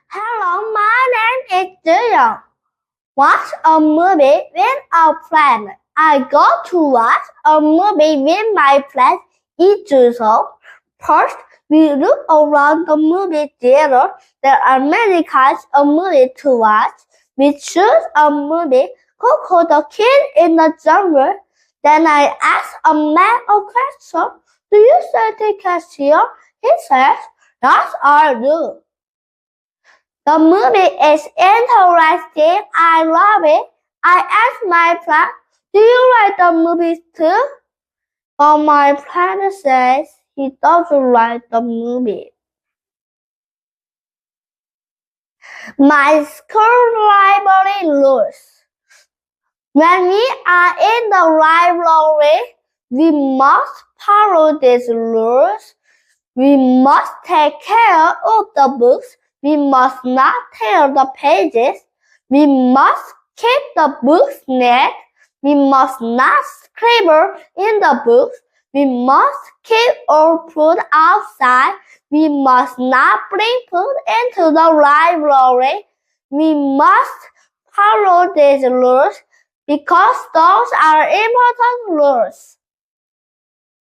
Hello, my name is Jiyoung. Watch a movie with a friend. I go to watch a movie with my friend each usual. First, we look around the movie theater. There are many kinds of movies to watch. We choose a movie called The Kid in the Jungle. Then I ask a man a question. Do you think he can see? He says, yes, I do. The movie is interesting. I love it. I asked my friend, do you like the movies too? But my friend says he doesn't like the movie. My school library rules. When we are in the library, we must follow these rules. We must take care of the books. We must not tear the pages. We must keep the books neat. We must not scribble in the books. We must keep our food outside. We must not bring food into the library. We must follow these rules because those are important rules.